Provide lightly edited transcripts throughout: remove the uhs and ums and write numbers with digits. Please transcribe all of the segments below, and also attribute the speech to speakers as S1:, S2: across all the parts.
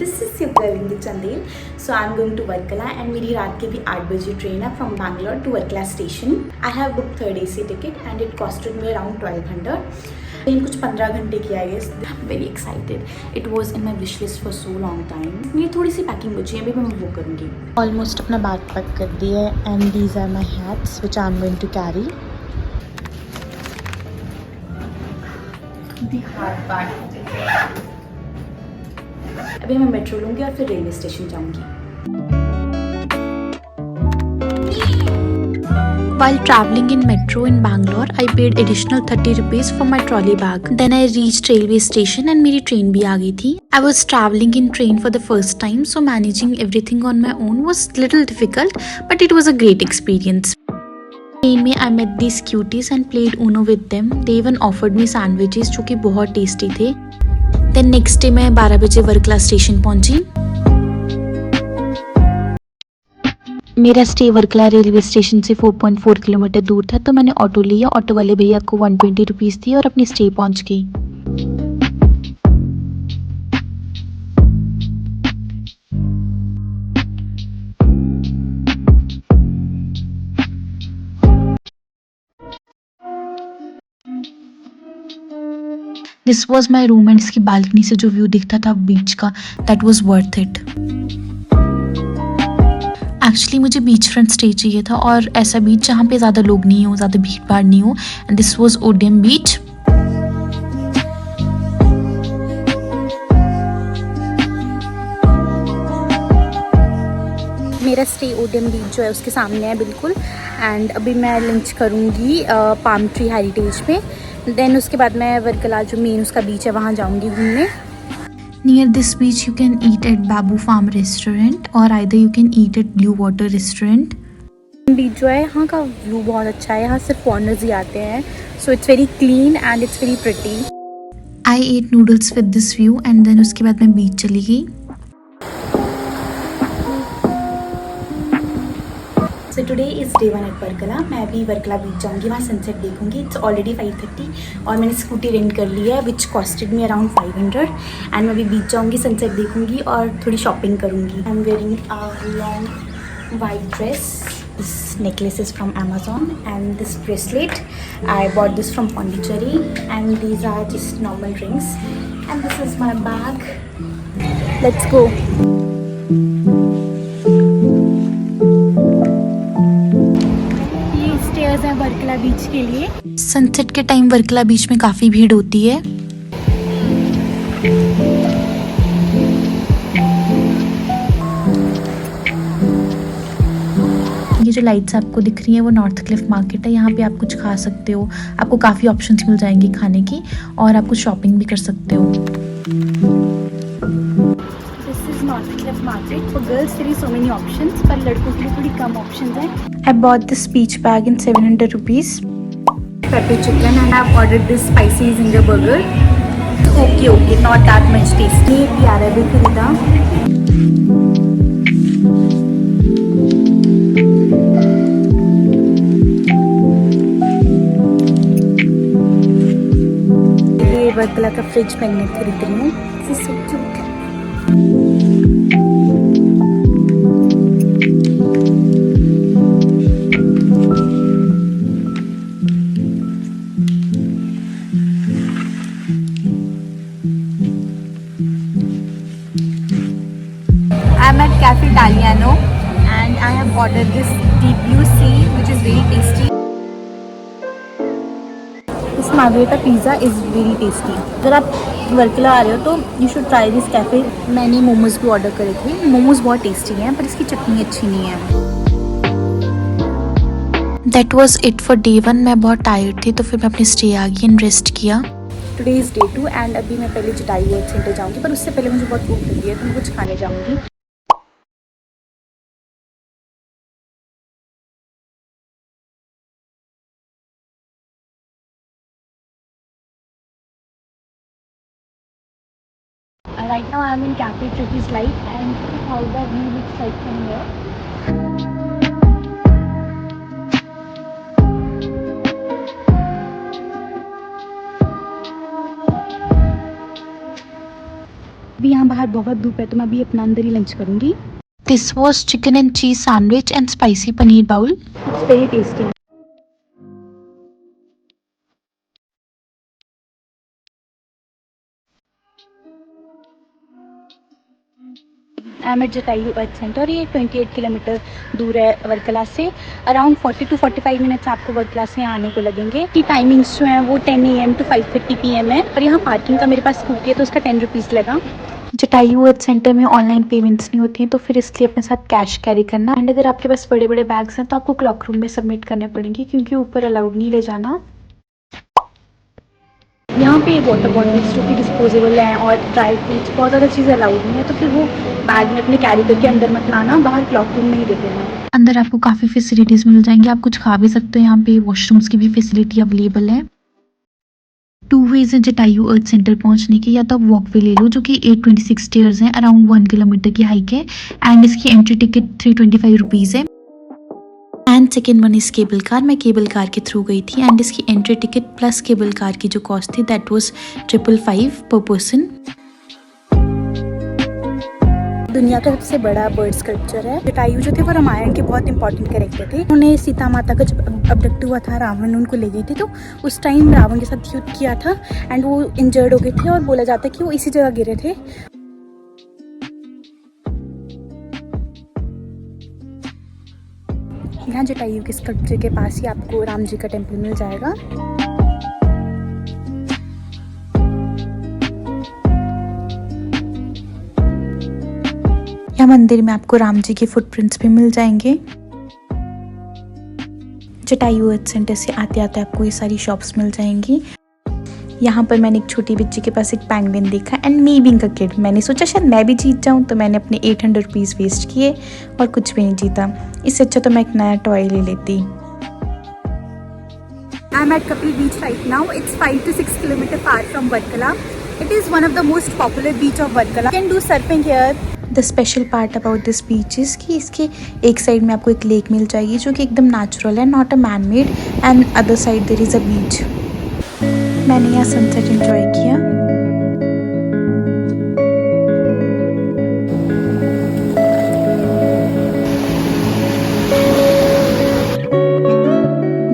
S1: This is your girl Ingit Chandel. So I am going to Varkala and मेरी रात के भी 8 बजे ट्रेन है from Bangalore to Varkala station. I have book third AC ticket and it costed me around 1200. Train कुछ 15 घंटे की I guess. Very excited. It was in my wish list for so long time. मेरी थोड़ी सी पैकिंग बची है, अभी मैं वो करूँगी. ऑलमोस्ट अपना बैग पैक कर दिया है and these are my hats which I am going to carry. अभी मैं मेट्रो लूँगी और फिर रेलवे स्टेशन जाऊँगी. While traveling in metro in Bangalore, I paid additional 30 rupees for my trolley bag. Then I reached railway station and मेरी train भी आ गई थी. I was traveling in train for the first time, so managing everything on my own was little difficult, but it was a great experience. Train में I met these cuties and played Uno with them. They even offered me sandwiches जो कि बहुत tasty थे. Then next day मैं 12 बजे Varkala station पहुंची. मेरा stay Varkala railway station से 4.4 किलोमीटर दूर था, तो मैंने ऑटो लिया. ऑटो वाले भैया को 120 रुपीज़ दिए और अपनी स्टे पहुंच गई. This was my room and इसकी बालकनी से जो व्यू दिखता था बीच का, that was worth it. Actually मुझे बीच फ्रंट स्टे चाहिए था और ऐसा बीच जहाँ पे ज़्यादा लोग नहीं हो, ज़्यादा भीड़ भाड़ नहीं हो. एंड दिस वॉज ओडियम बीच. मेरा स्टे ओडियम बीच जो है उसके सामने है बिल्कुल. एंड अभी मैं लंच करूँगी पाम ट्री हेरिटेज पे. देन उसके बाद मैं वर्कला जो मेन उसका बीच है वहाँ जाऊँगी घूमने. Near this beach you can eat at Babu Farm restaurant or either you can eat at Blue Water restaurant. बीच जो है यहाँ का व्यू बहुत अच्छा है. यहाँ सिर्फ फॉरेनर्स ही आते हैं. So it's very clean and it's very pretty. I ate noodles with this view and then उसके बाद मैं बीच चली गई. So today is day 1 at Varkala. मैं अभी वर्कला बीच जाऊँगी, वहाँ सनसेट देखूँगी. इट्स ऑलरेडी 5:30 और मैंने स्कूटी रेंट कर ली है विच कॉस्टेड मी अराउंड 500. एंड मैं अभी बीच जाऊँगी, सनसेट देखूँगी और थोड़ी शॉपिंग करूँगी. I am wearing a long white dress. This necklace is from Amazon and this bracelet I bought this from Pondicherry and these are just normal rings and this is my bag. Let's go. है वर्कला बीच के लिए. Sunset के time Varkala बीच में काफ़ी भीड़ होती है. ये जो लाइट्स आपको दिख रही हैं वो नॉर्थ क्लिफ मार्केट है. यहाँ पे आप कुछ खा सकते हो, आपको काफ़ी ऑप्शंस मिल जाएंगी खाने की और आप कुछ शॉपिंग भी कर सकते हो. North Cliff Market. For girls there is so many options, पर लड़कों के लिए थोड़ी कम options हैं. I bought this beach bag in 700 rupees. Pepper chicken and I've ordered this spicy zinger burger. Okay, not that much tasty. ये प्यारा भी खरीदा. ये वर्कला का फ्रिज मैग्नेट खरीद रही हूँ. This is so cute. I'm at Cafe Italiano and I have ordered this deep blue sea which is very tasty. This margherita pizza is very tasty. अगर आप वर्कला आ रहे हो तो you should try this cafe. मैंने मोमोज भी order करे थे. मोमोज बहुत टेस्टी हैं पर इसकी चटनी अच्छी नहीं है. That was it for day 1. मैं बहुत टायर्ड थी तो फिर मैं अपने स्टे आ गई एंड रेस्ट किया. Today is day 2 एंड अभी मैं पहले जटाई वर्क सेंटर जाऊँगी पर उससे पहले मुझे बहुत भूख लगी है तो मैं कुछ खाने जाऊँगी. Right now I am in Cafe Trippi's Light and this is how the view looks like from here. अभी यहाँ बाहर बहुत धूप है तो मैं अभी अपना अंदर ही लंच करूँगी।
S2: This was chicken and cheese sandwich and spicy paneer bowl.
S1: It's very tasty. I am at Jatayu Earth Centre. ये 28 किलोमीटर दूर है वर्कला से। अराउंड 40 to 45 मिनट्स आपको वर्कला से आने को लगेंगे। की टाइमिंग्स जो हैं वो 10 AM to 5:30 PM है। और यहाँ पार्किंग का मेरे पास स्कूटी है तो उसका 10 रुपीज़ लगा।
S2: जटायू अर्थ सेंटर में ऑनलाइन पेमेंट्स नहीं होती हैं तो फिर इसलिए अपने साथ कैश कैरी करना। एंड अगर आपके पास बड़े बड़े बैग्स हैं तो आपको क्लॉक रूम में सबमिट करने पड़ेंगे क्योंकि ऊपर अलाउड नहीं ले जाना।
S1: यहाँ पे वाटर बॉटल्स जो कि डिस्पोजेबल हैं और ड्राई फ्रूट्स बहुत ज़्यादा चीज़ें अलाउड नहीं है तो फिर वो बैग में अपने कैरी करके अंदर मत लाना, बाहर क्लॉक रूम में ही देते हैं।
S2: अंदर आपको काफ़ी फैसिलिटीज़ मिल जाएंगी, आप कुछ खा भी सकते हो। यहाँ पे वॉशरूम्स की भी फैसिलिटी अवेलेबल है। 2 वेज हैं जटायू अर्थ सेंटर पहुंचने के। या तो आप वॉकवे ले लो जो कि 826 स्टेयर्स हैं, अराउंड 1 किलोमीटर की हाइक है। एंड इसकी एंट्री टिकट 325 रुपीज़ है। And second one is cable car. मैं केबल कार के थ्रू गई थी एंड इसकी entry ticket plus cable car की जो कॉस्ट थी दैट वाज 555 पर पर्सन।
S1: दुनिया का सबसे बड़ा बर्ड स्कल्पचर है। जटायु जो थे वो रामायण के बहुत इंपॉर्टेंट कैरेक्टर थे। उन्होंने सीता माता का जब अबडक्ट हुआ था, रावण उनको ले गई थी तो उस टाइम रावण के साथ युद्ध किया था एंड वो इंजर्ड हो गए थे और बोला जाता है कि वो इसी जगह गिरे थे। यहाँ जटायु के स्कल्पचर के पास ही आपको राम जी का टेम्पल मिल जाएगा।
S2: यहाँ मंदिर में आपको राम जी के फुटप्रिंट्स भी मिल जाएंगे। जटायु अर्थ सेंटर से आते आते आपको ये सारी शॉप्स मिल जाएंगी। यहाँ पर मैंने एक छोटी बच्ची के पास एक पेंगुइन देखा and me being a kid मैंने सोचा शायद मैं भी जीत जाऊँ, तो मैंने अपने 800 रुपीज़ वेस्ट किए और कुछ भी नहीं जीता। इससे अच्छा तो मैं एक नया टॉय ले लेती।
S1: I am at Kapil Beach right now. It's 5 to 6 kilometers far from Varkala. It is one of the most popular beach of Varkala. You can do surfing here.
S2: The special part about this beach is कि इसके एक side में आपको एक lake मिल जाएगी जो कि एकदम नेचुरल है, not a man made, and other side there is a beach. मैंने यहाँ सनसेट एंजॉय किया।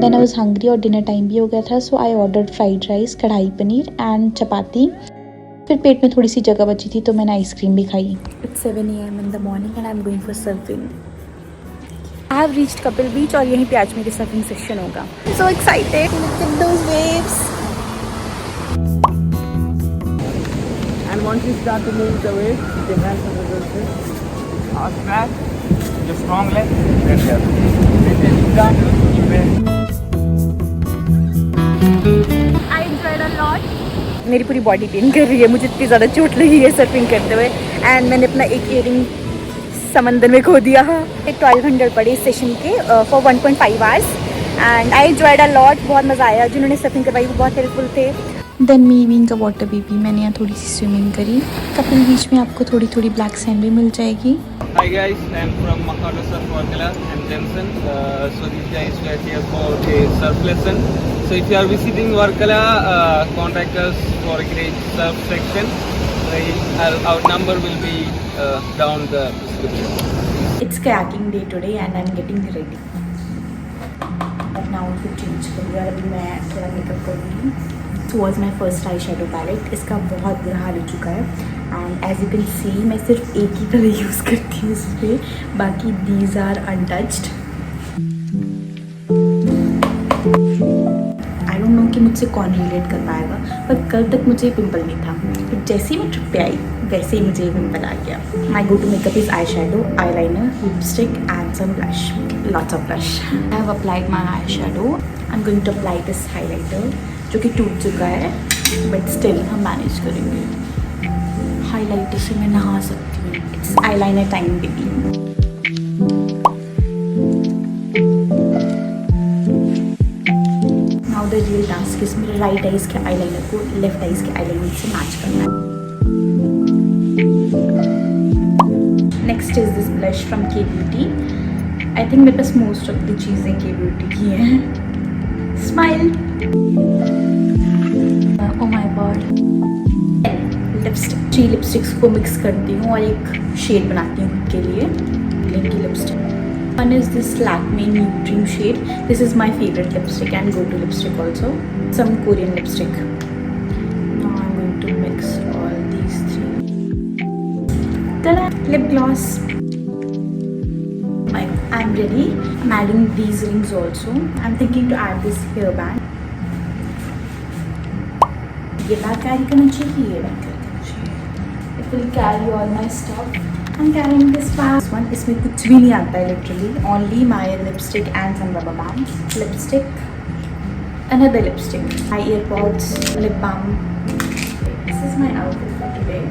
S2: देन आई वाज हंग्री और डिनर टाइम भी हो गया था, so I ordered fried rice, kadai paneer and चपाती। फिर पेट में थोड़ी सी जगह बची थी तो मैंने आइसक्रीम भी खाई।
S1: It's 7 AM in the morning and I'm going for surfing. I have reached Kapil Beach और यहीं पे आज मेरी सर्फिंग सेशन होगा। I'm so excited. Look at those waves.
S3: And once you start to move the waves, you can have some resistance. Arch back, your strong leg, then here. And then you down, you bend.
S1: I enjoyed a lot. मेरी पूरी body pain कर रही है, मुझे इतनी ज़्यादा चोट लगी है सर्फिंग करते हुए। एंड मैंने अपना एक ईयरिंग समंदर में खो दिया। 1200 पड़े इस सेशन के for 1.5 hours and I enjoyed a lot. बहुत मज़ा आया। जिन्होंने सर्फिंग करवाई वो बहुत हेल्पफुल थे।
S2: Than me being a water baby मैंने यहाँ थोड़ी सी स्विमिंग करी। कपिल बीच में आपको थोड़ी थोड़ी ब्लैक सैंड भी मिल जाएगी।
S3: Hi guys, I'm from Makata Surf Varkala and Jensen. So these guys were here for a surf lesson. So if you are visiting Varkala, contact us for a great surf section. Our number will be down the description.
S1: It's kayaking day today and I'm getting ready. अब now फिर change करूँगी और अभी मैं थोड़ा makeup करूँगी। This was my first eye shadow palette. इसका बहुत बुरा हाल हो चुका है and as you can see मैं सिर्फ एक ही कलर यूज़ करती हूँ इस पर, बाकी these are untouched. I don't know कि मुझसे कौन रिलेट कर पाएगा, पर कल तक मुझे पिंपल नहीं था, तो जैसे ही मैं ट्रिप पे आई वैसे ही मुझे पिंपल आ गया। My go to makeup is eye shadow, eye liner, lipstick and some blush, lots of blush. I have applied my eye shadow. I am going to apply this highlighter जो कि टूट चुका है बट स्टिल हम manage करेंगे। Highlighter से मैं नहा सकती हूँ। It's eyeliner time baby. Now the real task is मेरे राइट आइज के आईलाइनर को लेफ्ट आइज के आईलाइनर से मैच करना है। Next is this blush from के ब्यूटी। आई थिंक मेरे पास मोस्ट ऑफ द चीज़ें के ब्यूटी की हैं। Smile. Oh my god. Lipstick 3 lipsticks को मिक्स करती हूँ और एक शेड बनाती हूँ खुद के लिए की lipstick. One is this Lakme Nude Dream shade. This is my favorite lipstick and go-to lipstick also. Some Korean lipstick. Now I'm going to mix all these three. Ta-da! Lip gloss. I'm ready. I'm adding these rings also. I'm thinking to add this hairband. ये bag carry करना चाहिए, ये bag carry करना चाहिए. It will carry all my stuff. I'm carrying this bag. This one, इसमें कुछ भी नहीं आता है literally. Only my lipstick and some rubber bands. Lipstick. Another lipstick. My earpods. Lip balm. This is my outfit for today.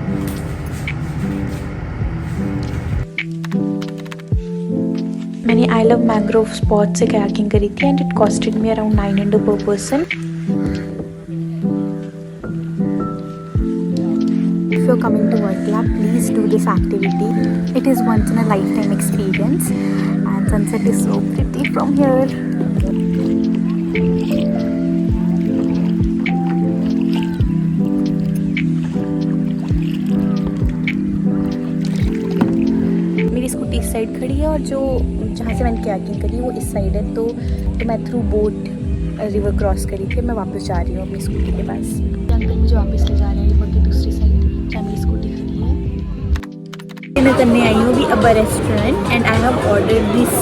S1: मैंने I Love Mangrove Spot से kayaking करी थी and it costed me around 900 per person. If you're coming to Varkala, please do this activity. It is once in a lifetime experience and sunset is so pretty from here. मेरी scooty इस side खड़ी है और जो जहाँ से मैंने kayaking करी वो इस साइड है, तो मैं थ्रू बोट रिवर क्रॉस करी थी. मैं वापस जा रही हूँ अपनी स्कूटी के पास. अंकल मुझे वापस ले जा रहे हैं रिवर की दूसरी साइड जहाँ मेरी स्कूटी खड़ी है. मैं करने आई हूँ अभी अब्बा restaurant and I have order this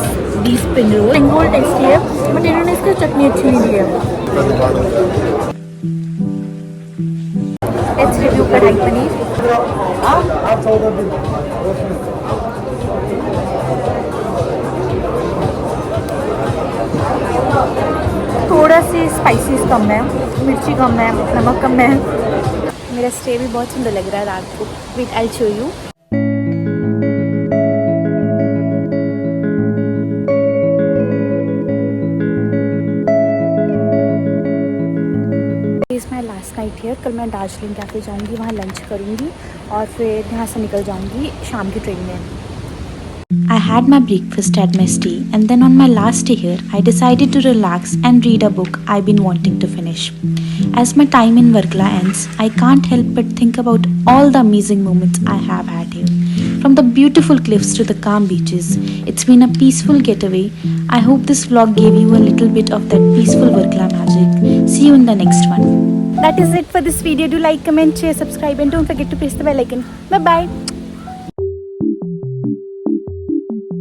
S1: spring roll tasty है बट इन्होंने इसकी चटनी अच्छी नहीं दी है. लेट्स रिव्यू कढ़ाई पनीर. थोड़ा सी स्पाइसेस कम है, मिर्ची कम है, नमक कम है. मेरा स्टे भी बहुत सुंदर लग रहा है रात को. Wait I show you. Is my last night here. कल मैं दार्जिलिंग कैफे जाऊंगी, वहाँ लंच करूंगी और फिर यहाँ से निकल जाऊंगी शाम की ट्रेन में.
S2: I had my breakfast at my stay, and then on my last day here, I decided to relax and read a book I've been wanting to finish. As my time in Varkala ends, I can't help but think about all the amazing moments I have had here. From the beautiful cliffs to the calm beaches, it's been a peaceful getaway. I hope this vlog gave you a little bit of that peaceful Varkala magic. See you in the next one.
S1: That is it for this video. Do like, comment, share, subscribe and don't forget to press the bell icon. Bye bye.